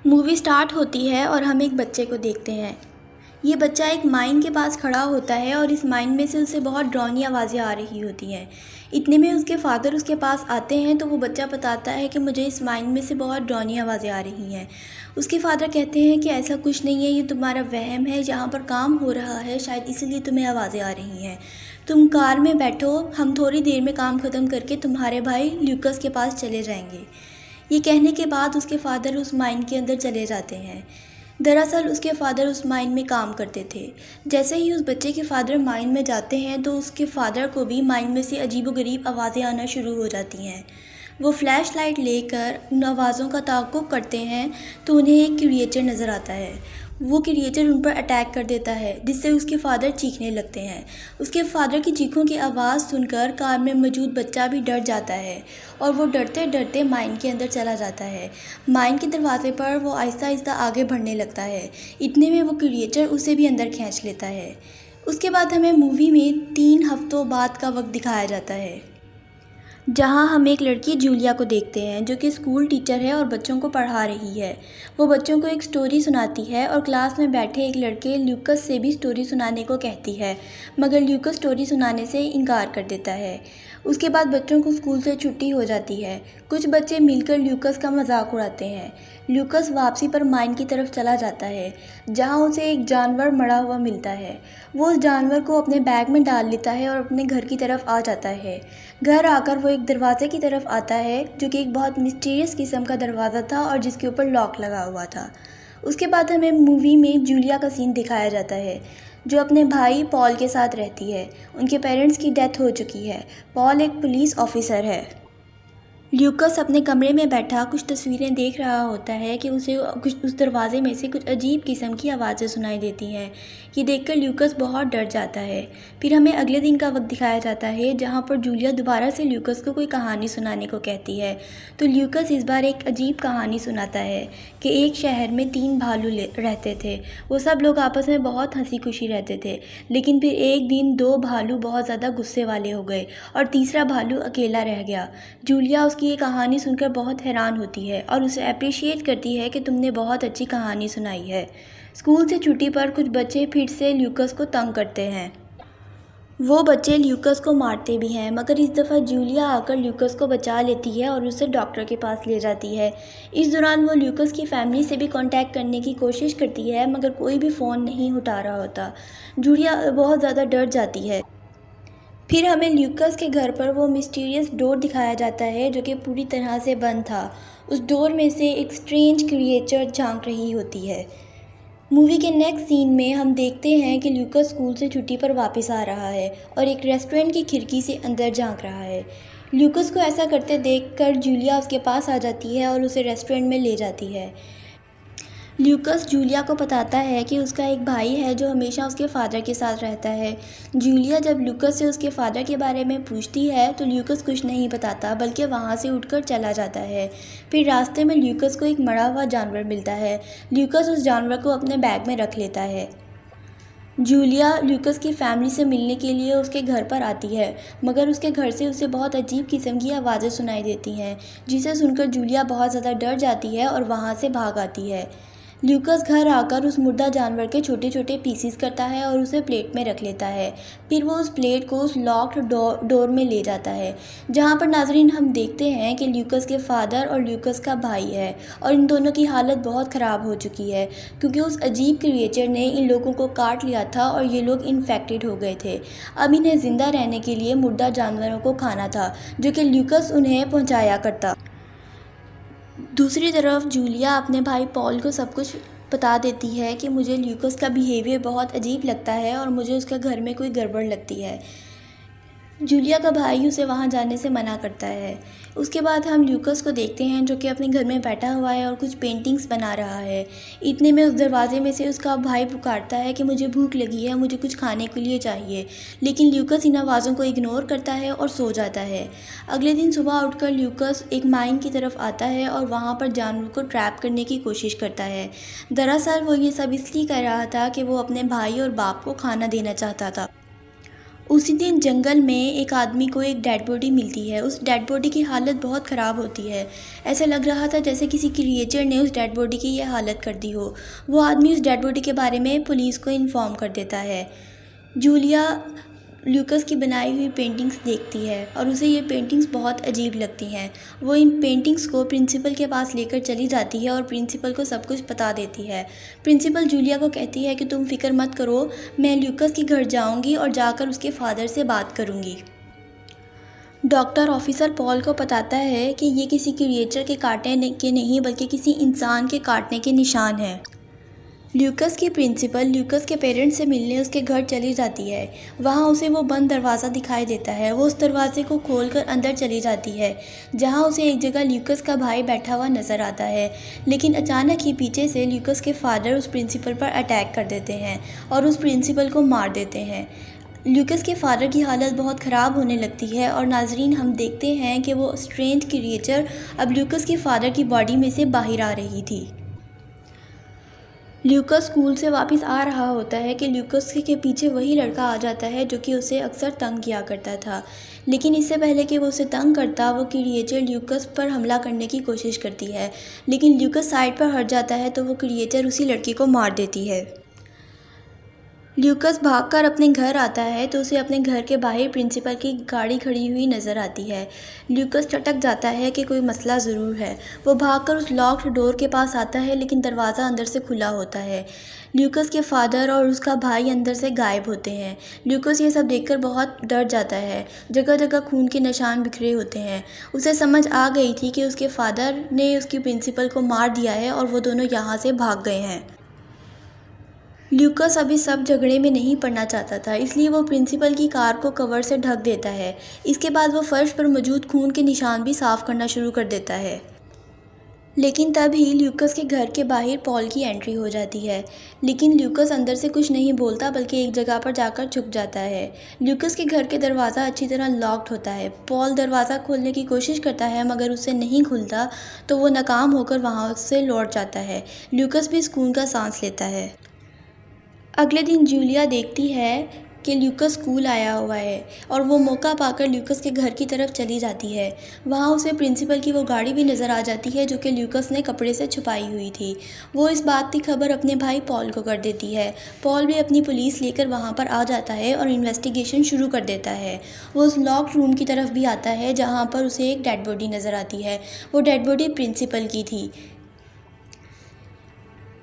Movie start होती है और हम एक बच्चे को देखते हैं। ये बच्चा एक माइन के पास खड़ा होता है और इस माइन में से उसे बहुत डरावनी आवाज़ें आ रही होती हैं। इतने में उसके फादर उसके पास आते हैं तो वो बच्चा बताता है कि मुझे इस माइन में से बहुत डरावनी आवाज़ें आ रही हैं। उसके फादर कहते हैं कि ऐसा कुछ नहीं है, ये तुम्हारा वहम है, यहाँ पर काम हो रहा है, शायद इसीलिए तुम्हें आवाज़ें आ रही हैं। तुम कार में बैठो, हम थोड़ी देर में काम ख़त्म करके तुम्हारे भाई ल्यूकस के पास चले जाएंगे। ये कहने के बाद उसके फादर उस माइन के अंदर चले जाते हैं। दरअसल उसके फादर उस माइन में काम करते थे। जैसे ही उस बच्चे के फादर माइन में जाते हैं तो उसके फादर को भी माइन में से अजीबोगरीब आवाज़ें आना शुरू हो जाती हैं। वो फ्लैश लाइट लेकर उन आवाज़ों का ताक़ुब करते हैं तो उन्हें एक क्रिएचर नज़र आता है। वो क्रिएचर उन पर अटैक कर देता है जिससे उसके फादर चीखने लगते हैं। उसके फादर की चीखों की आवाज़ सुनकर कार में मौजूद बच्चा भी डर जाता है और वो डरते डरते माइन के अंदर चला जाता है। माइन के दरवाजे पर वो आहिस्ता आहिस्ता आगे बढ़ने लगता है। इतने में वो क्रिएचर उसे भी अंदर खींच लेता है। उसके बाद हमें मूवी में 3 हफ्तों बाद का वक्त दिखाया जाता है, जहाँ हम एक लड़की जूलिया को देखते हैं जो कि स्कूल टीचर है और बच्चों को पढ़ा रही है। वो बच्चों को एक स्टोरी सुनाती है और क्लास में बैठे एक लड़के ल्यूकस से भी स्टोरी सुनाने को कहती है, मगर ल्यूकस स्टोरी सुनाने से इनकार कर देता है। उसके बाद बच्चों को स्कूल से छुट्टी हो जाती है। कुछ बच्चे मिलकर ल्यूकस का मजाक उड़ाते हैं। ल्यूकस वापसी पर माइन की तरफ चला जाता है, जहाँ उसे एक जानवर मरा हुआ मिलता है। वो उस जानवर को अपने बैग में डाल लेता है और अपने घर की तरफ आ जाता है। घर आकर वो एक दरवाजे की तरफ आता है जो कि एक बहुत मिस्टीरियस किस्म का दरवाज़ा था और जिसके ऊपर लॉक लगा हुआ था। उसके बाद हमें मूवी में जूलिया का सीन दिखाया जाता है, जो अपने भाई पॉल के साथ रहती है। उनके पेरेंट्स की डेथ हो चुकी है। पॉल एक पुलिस ऑफिसर है। ल्यूकस अपने कमरे में बैठा कुछ तस्वीरें देख रहा होता है कि उसे कुछ उस दरवाजे में से कुछ अजीब किस्म की आवाज़ें सुनाई देती हैं। ये देखकर ल्यूकस बहुत डर जाता है। फिर हमें अगले दिन का वक्त दिखाया जाता है, जहाँ पर जूलिया दोबारा से ल्यूकस को कोई कहानी सुनाने को कहती है। तो ल्यूकस इस बार एक अजीब कहानी सुनाता है कि एक शहर में 3 भालू रहते थे। वो सब लोग आपस में बहुत हंसी खुशी रहते थे, लेकिन फिर एक दिन 2 भालू बहुत ज़्यादा गुस्से वाले हो गए और तीसरा भालू अकेला रह गया। जूलिया उसकी ये कहानी सुनकर बहुत हैरान होती है और उसे अप्रिशिएट करती है कि तुमने बहुत अच्छी कहानी सुनाई है। स्कूल से छुट्टी पर कुछ बच्चे फिर से ल्यूकस को तंग करते हैं। वो बच्चे ल्यूकस को मारते भी हैं, मगर इस दफ़ा जूलिया आकर ल्यूकस को बचा लेती है और उसे डॉक्टर के पास ले जाती है। इस दौरान वो ल्यूकस की फैमिली से भी कांटेक्ट करने की कोशिश करती है, मगर कोई भी फ़ोन नहीं उठा रहा होता। जूलिया बहुत ज़्यादा डर जाती है। फिर हमें ल्यूकस के घर पर वो मिस्टीरियस डोर दिखाया जाता है जो कि पूरी तरह से बंद था। उस डोर में से एक स्ट्रेंज क्रिएचर झांक रही होती है। मूवी के नेक्स्ट सीन में हम देखते हैं कि ल्यूकस स्कूल से छुट्टी पर वापस आ रहा है और एक रेस्टोरेंट की खिड़की से अंदर झांक रहा है। ल्यूकस को ऐसा करते देखकर जूलिया उसके पास आ जाती है और उसे रेस्टोरेंट में ले जाती है। ल्यूकस जूलिया को बताता है कि उसका एक भाई है जो हमेशा उसके फादर के साथ रहता है। जूलिया जब ल्यूकस से उसके फादर के बारे में पूछती है तो ल्यूकस कुछ नहीं बताता, बल्कि वहाँ से उठकर चला जाता है। फिर रास्ते में ल्यूकस को एक मरा हुआ जानवर मिलता है। ल्यूकस उस जानवर को अपने बैग में रख लेता है। जूलिया ल्यूकस की फैमिली से मिलने के लिए उसके घर पर आती है, मगर उसके घर से उसे बहुत अजीब किस्म की आवाज़ें सुनाई देती हैं, जिसे सुनकर जूलिया बहुत ज़्यादा डर जाती है और वहाँ से भाग आती है। ल्यूकस घर आकर उस मुर्दा जानवर के छोटे छोटे पीसीस करता है और उसे प्लेट में रख लेता है। फिर वो उस प्लेट को उस लॉक्ड डोर में ले जाता है, जहाँ पर नाजरीन हम देखते हैं कि ल्यूकस के फादर और ल्यूकस का भाई है और इन दोनों की हालत बहुत ख़राब हो चुकी है, क्योंकि उस अजीब क्रिएचर ने इन लोगों को काट लिया था और ये लोग इन्फेक्टेड हो गए थे। अब इन्हें ज़िंदा रहने के लिए मुर्दा जानवरों को खाना था, जो कि ल्यूकस उन्हें पहुँचाया करता। दूसरी तरफ जूलिया अपने भाई पॉल को सब कुछ बता देती है कि मुझे ल्यूकस का बिहेवियर बहुत अजीब लगता है और मुझे उसका घर में कोई गड़बड़ लगती है। जूलिया का भाई उसे वहाँ जाने से मना करता है। उसके बाद हम ल्यूकस को देखते हैं जो कि अपने घर में बैठा हुआ है और कुछ पेंटिंग्स बना रहा है। इतने में उस दरवाजे में से उसका भाई पुकारता है कि मुझे भूख लगी है, मुझे कुछ खाने के लिए चाहिए, लेकिन ल्यूकस इन आवाज़ों को इग्नोर करता है और सो जाता है। अगले दिन सुबह उठकर ल्यूकस एक माइन की तरफ आता है और वहाँ पर जानवर को ट्रैप करने की कोशिश करता है। दरअसल वो ये सब इसलिए कर रहा था कि वो अपने भाई और बाप को खाना देना चाहता था। उसी दिन जंगल में एक आदमी को एक डेड बॉडी मिलती है। उस डेड बॉडी की हालत बहुत ख़राब होती है। ऐसा लग रहा था जैसे किसी क्रिएचर ने उस डेड बॉडी की ये हालत कर दी हो। वो आदमी उस डेड बॉडी के बारे में पुलिस को इन्फॉर्म कर देता है। जूलिया ल्यूकस की बनाई हुई पेंटिंग्स देखती है और उसे ये पेंटिंग्स बहुत अजीब लगती हैं। वो इन पेंटिंग्स को प्रिंसिपल के पास लेकर चली जाती है और प्रिंसिपल को सब कुछ बता देती है। प्रिंसिपल जूलिया को कहती है कि तुम फिक्र मत करो, मैं ल्यूकस के घर जाऊंगी और जाकर उसके फादर से बात करूंगी। डॉक्टर ऑफिसर पॉल को बताता है कि ये किसी क्रिएचर के काटने के नहीं बल्कि किसी इंसान के काटने के निशान हैं। ल्यूकस की प्रिंसिपल ल्यूकस के पेरेंट्स से मिलने उसके घर चली जाती है। वहाँ उसे वो बंद दरवाज़ा दिखाई देता है। वो उस दरवाजे को खोलकर अंदर चली जाती है, जहाँ उसे एक जगह ल्यूकस का भाई बैठा हुआ नज़र आता है। लेकिन अचानक ही पीछे से ल्यूकस के फादर उस प्रिंसिपल पर अटैक कर देते हैं और उस प्रिंसिपल को मार देते हैं। ल्यूकस के फादर की हालत बहुत ख़राब होने लगती है और नाजरीन हम देखते हैं कि वो स्ट्रेंज क्रिएचर अब ल्यूकस के फादर की बॉडी में से बाहर आ रही थी। ल्यूकस स्कूल से वापस आ रहा होता है कि ल्यूकस के पीछे वही लड़का आ जाता है जो कि उसे अक्सर तंग किया करता था। लेकिन इससे पहले कि वो उसे तंग करता, वो क्रिएचर ल्यूकस पर हमला करने की कोशिश करती है। लेकिन ल्यूकस साइड पर हट जाता है तो वो क्रिएचर उसी लड़के को मार देती है। ल्यूकस भागकर अपने घर आता है तो उसे अपने घर के बाहर प्रिंसिपल की गाड़ी खड़ी हुई नज़र आती है। ल्यूकस टटक जाता है कि कोई मसला ज़रूर है। वो भागकर उस लॉक्ड डोर के पास आता है लेकिन दरवाज़ा अंदर से खुला होता है। ल्यूकस के फादर और उसका भाई अंदर से गायब होते हैं। ल्यूकस ये सब देखकर बहुत डर जाता है। जगह जगह खून के निशान बिखरे होते हैं। उसे समझ आ गई थी कि उसके फादर ने उसकी प्रिंसिपल को मार दिया है और वो दोनों यहाँ से भाग गए हैं। ल्यूकस अभी सब झगड़े में नहीं पड़ना चाहता था, इसलिए वो प्रिंसिपल की कार को कवर से ढक देता है। इसके बाद वो फर्श पर मौजूद खून के निशान भी साफ करना शुरू कर देता है। लेकिन तभी ल्यूकस के घर के बाहर पॉल की एंट्री हो जाती है। लेकिन ल्यूकस अंदर से कुछ नहीं बोलता बल्कि एक जगह पर जाकर छुप जाता है। ल्यूकस के घर के दरवाज़ा अच्छी तरह लॉक्ड होता है। पॉल दरवाज़ा खोलने की कोशिश करता है मगर उससे नहीं खुलता तो वो नाकाम होकर वहाँ से लौट जाता है। ल्यूकस भी सुकून का सांस लेता है। अगले दिन जूलिया देखती है कि ल्यूकस स्कूल आया हुआ है और वो मौका पाकर ल्यूकस के घर की तरफ चली जाती है। वहाँ उसे प्रिंसिपल की वो गाड़ी भी नज़र आ जाती है जो कि ल्यूकस ने कपड़े से छुपाई हुई थी। वो इस बात की खबर अपने भाई पॉल को कर देती है। पॉल भी अपनी पुलिस लेकर वहाँ पर आ जाता है और इन्वेस्टिगेशन शुरू कर देता है। वो उस लॉक्ड रूम की तरफ भी आता है जहाँ पर उसे एक डेड बॉडी नज़र आती है। वो डेड बॉडी प्रिंसिपल की थी।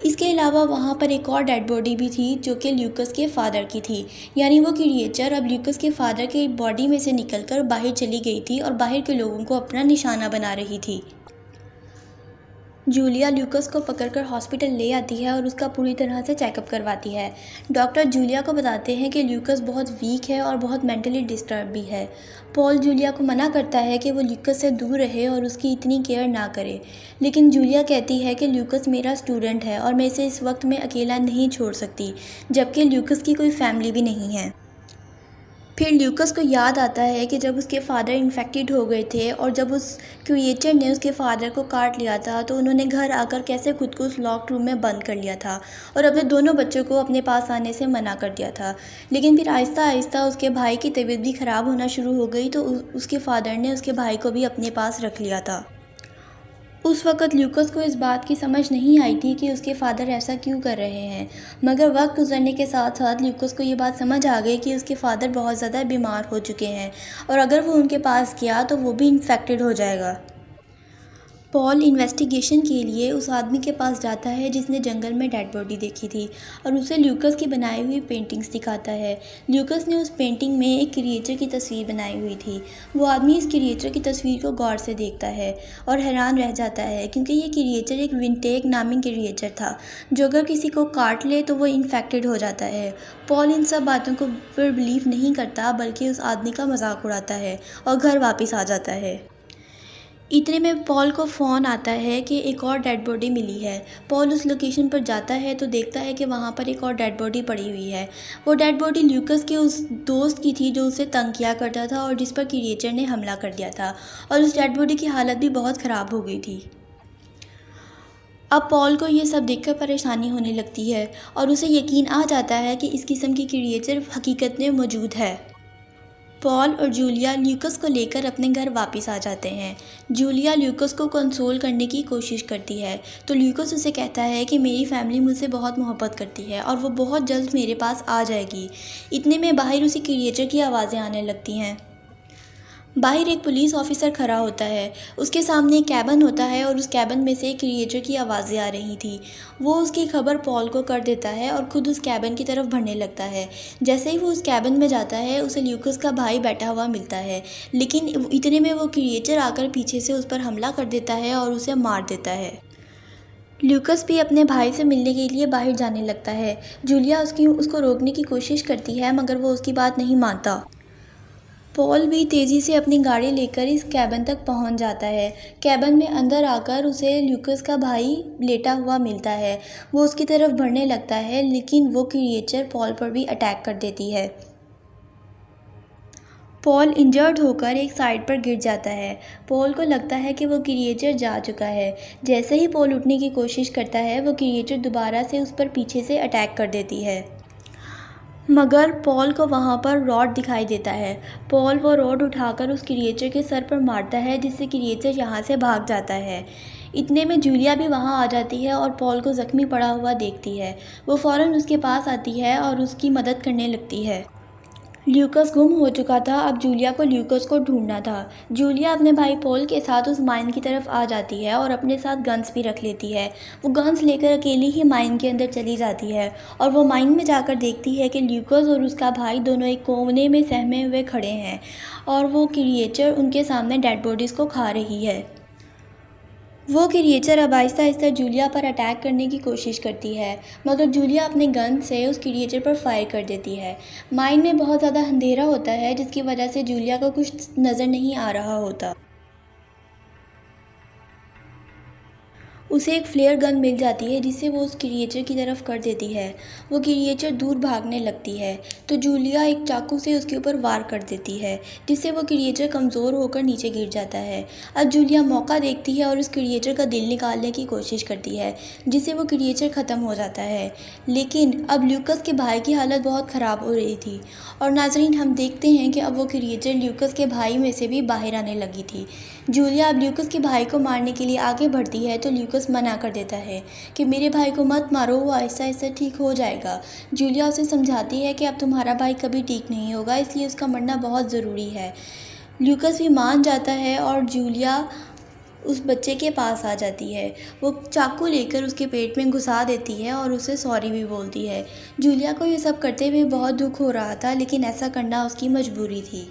इसके अलावा वहाँ पर एक और डेड बॉडी भी थी जो कि ल्यूकस के फादर की थी। यानी वो क्रिएचर अब ल्यूकस के फादर के बॉडी में से निकलकर बाहर चली गई थी और बाहर के लोगों को अपना निशाना बना रही थी। जूलिया ल्यूकस को पकड़कर हॉस्पिटल ले आती है और उसका पूरी तरह से चेकअप करवाती है। डॉक्टर जूलिया को बताते हैं कि ल्यूकस बहुत वीक है और बहुत मेंटली डिस्टर्ब भी है। पॉल जूलिया को मना करता है कि वो ल्यूकस से दूर रहे और उसकी इतनी केयर ना करे। लेकिन जूलिया कहती है कि ल्यूकस मेरा स्टूडेंट है और मैं इसे इस वक्त में अकेला नहीं छोड़ सकती, जबकि ल्यूकस की कोई फैमिली भी नहीं है। फिर ल्यूकस को याद आता है कि जब उसके फादर इन्फेक्टेड हो गए थे और जब उस क्रिएचर ने उसके फादर को काट लिया था तो उन्होंने घर आकर कैसे खुद को उस लॉक्ड रूम में बंद कर लिया था और अपने दोनों बच्चों को अपने पास आने से मना कर दिया था। लेकिन फिर आहिस्ता आहिस्ता उसके भाई की तबीयत भी ख़राब होना शुरू हो गई तो उसके फादर ने उसके भाई को भी अपने पास रख लिया था। उस वक़्त ल्यूकस को इस बात की समझ नहीं आई थी कि उसके फादर ऐसा क्यों कर रहे हैं, मगर वक्त गुजरने के साथ साथ ल्यूकस को ये बात समझ आ गई कि उसके फादर बहुत ज़्यादा बीमार हो चुके हैं और अगर वो उनके पास गया तो वो भी इन्फेक्टेड हो जाएगा। पॉल इन्वेस्टिगेशन के लिए उस आदमी के पास जाता है जिसने जंगल में डेड बॉडी देखी थी और उसे ल्यूकस की बनाई हुई पेंटिंग्स दिखाता है। ल्यूकस ने उस पेंटिंग में एक क्रिएचर की तस्वीर बनाई हुई थी। वो आदमी इस क्रिएचर की तस्वीर को गौर से देखता है और हैरान रह जाता है क्योंकि ये क्रिएचर एक विंटेक नामी क्रिएचर था जो अगर किसी को काट ले तो वो इन्फेक्टेड हो जाता है। पॉल इन सब बातों को पर बिलीव नहीं करता बल्कि उस आदमी का मजाक उड़ाता है और घर वापस आ जाता है। इतने में पॉल को फ़ोन आता है कि एक और डेड बॉडी मिली है। पॉल उस लोकेशन पर जाता है तो देखता है कि वहाँ पर एक और डेड बॉडी पड़ी हुई है। वो डेड बॉडी ल्यूकस के उस दोस्त की थी जो उसे तंग किया करता था और जिस पर क्रिएचर ने हमला कर दिया था और उस डेड बॉडी की हालत भी बहुत ख़राब हो गई थी। अब पॉल को ये सब देखकर परेशानी होने लगती है और उसे यकीन आ जाता है कि इस किस्म की क्रिएचर हकीकत में मौजूद है। पॉल और जूलिया ल्यूकस को लेकर अपने घर वापस आ जाते हैं। जूलिया ल्यूकस को कंसोल करने की कोशिश करती है, तो ल्यूकस उसे कहता है कि मेरी फैमिली मुझसे बहुत मोहब्बत करती है और वो बहुत जल्द मेरे पास आ जाएगी। इतने में बाहर उसी क्रिएचर की आवाज़ें आने लगती हैं। बाहर एक पुलिस ऑफिसर खड़ा होता है। उसके सामने एक कैबिन होता है और उस कैबिन में से एक क्रिएचर की आवाज़ें आ रही थी। वो उसकी खबर पॉल को कर देता है और ख़ुद उस कैबिन की तरफ बढ़ने लगता है। जैसे ही वो उस कैबिन में जाता है, उसे ल्यूकस का भाई बैठा हुआ मिलता है, लेकिन इतने में वो क्रिएचर आकर पीछे से उस पर हमला कर देता है और उसे मार देता है। ल्यूकस भी अपने भाई से मिलने के लिए बाहर जाने लगता है। जूलिया उसको रोकने की कोशिश करती है, मगर वो उसकी बात नहीं मानता। पॉल भी तेज़ी से अपनी गाड़ी लेकर इस कैबिन तक पहुंच जाता है। कैबिन में अंदर आकर उसे ल्यूकस का भाई लेटा हुआ मिलता है। वो उसकी तरफ बढ़ने लगता है, लेकिन वो क्रिएचर पॉल पर भी अटैक कर देती है। पॉल इंजर्ड होकर एक साइड पर गिर जाता है। पॉल को लगता है कि वो क्रिएचर जा चुका है। जैसे ही पॉल उठने की कोशिश करता है, वो क्रिएचर दोबारा से उस पर पीछे से अटैक कर देती है, मगर पॉल को वहाँ पर रॉड दिखाई देता है। पॉल वो रॉड उठाकर उस क्रिएचर के सर पर मारता है, जिससे क्रिएचर यहाँ से भाग जाता है। इतने में जूलिया भी वहाँ आ जाती है और पॉल को ज़ख्मी पड़ा हुआ देखती है। वो फ़ौरन उसके पास आती है और उसकी मदद करने लगती है। ल्यूकस गुम हो चुका था, अब जूलिया को ल्यूकस को ढूंढना था। जूलिया अपने भाई पॉल के साथ उस माइन की तरफ आ जाती है और अपने साथ गन्स भी रख लेती है। वो गन्स लेकर अकेली ही माइन के अंदर चली जाती है और वो माइन में जाकर देखती है कि ल्यूकस और उसका भाई दोनों एक कोने में सहमे हुए खड़े हैं और वो क्रिएचर उनके सामने डेड बॉडीज़ को खा रही है। वो क्रिएचर अब आहिस्ता आहिस्ता जूलिया पर अटैक करने की कोशिश करती है, मगर जूलिया अपने गन से उस क्रिएचर पर फायर कर देती है। माइन में बहुत ज़्यादा अंधेरा होता है, जिसकी वजह से जूलिया को कुछ नज़र नहीं आ रहा होता। उसे एक फ्लेयर गन मिल जाती है, जिसे वो उस क्रिएचर की तरफ कर देती है। वो क्रिएचर दूर भागने लगती है, तो जूलिया एक चाकू से उसके ऊपर वार कर देती है, जिससे वो क्रिएचर कमज़ोर होकर नीचे गिर जाता है। अब जूलिया मौका देखती है और उस क्रिएचर का दिल निकालने की कोशिश करती है, जिससे वो क्रिएचर ख़त्म हो जाता है। लेकिन अब ल्यूकस के भाई की हालत बहुत ख़राब हो रही थी और नाज़रीन, हम देखते हैं कि अब वो क्रिएचर ल्यूकस के भाई में से भी बाहर आने लगी थी। जूलिया अब ल्यूकस के भाई को मारने के लिए आगे बढ़ती है, तो ल्यूकस मना कर देता है कि मेरे भाई को मत मारो, वो आहिस्ता आहिस्ता ठीक हो जाएगा। जूलिया उसे समझाती है कि अब तुम्हारा भाई कभी ठीक नहीं होगा, इसलिए उसका मरना बहुत ज़रूरी है। ल्यूकस भी मान जाता है और जूलिया उस बच्चे के पास आ जाती है। वो चाकू लेकर उसके पेट में घुसा देती है और उसे सॉरी भी बोलती है। जूलिया को ये सब करते हुए बहुत दुख हो रहा था, लेकिन ऐसा करना उसकी मजबूरी थी।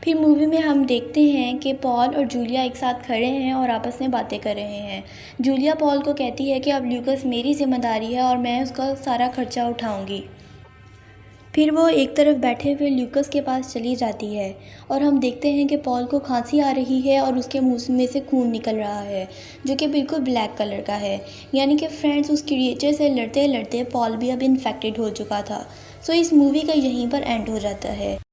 फिर मूवी में हम देखते हैं कि पॉल और जूलिया एक साथ खड़े हैं और आपस में बातें कर रहे हैं। जूलिया पॉल को कहती है कि अब ल्यूकस मेरी ज़िम्मेदारी है और मैं उसका सारा खर्चा उठाऊंगी। फिर वो एक तरफ बैठे हुए ल्यूकस के पास चली जाती है और हम देखते हैं कि पॉल को खांसी आ रही है और उसके मुंह में से खून निकल रहा है, जो कि बिल्कुल ब्लैक कलर का है। यानी कि फ्रेंड्स, उस क्रिएचर से लड़ते लड़ते पॉल भी अब इन्फेक्टेड हो चुका था। सो इस मूवी का यहीं पर एंड हो जाता है।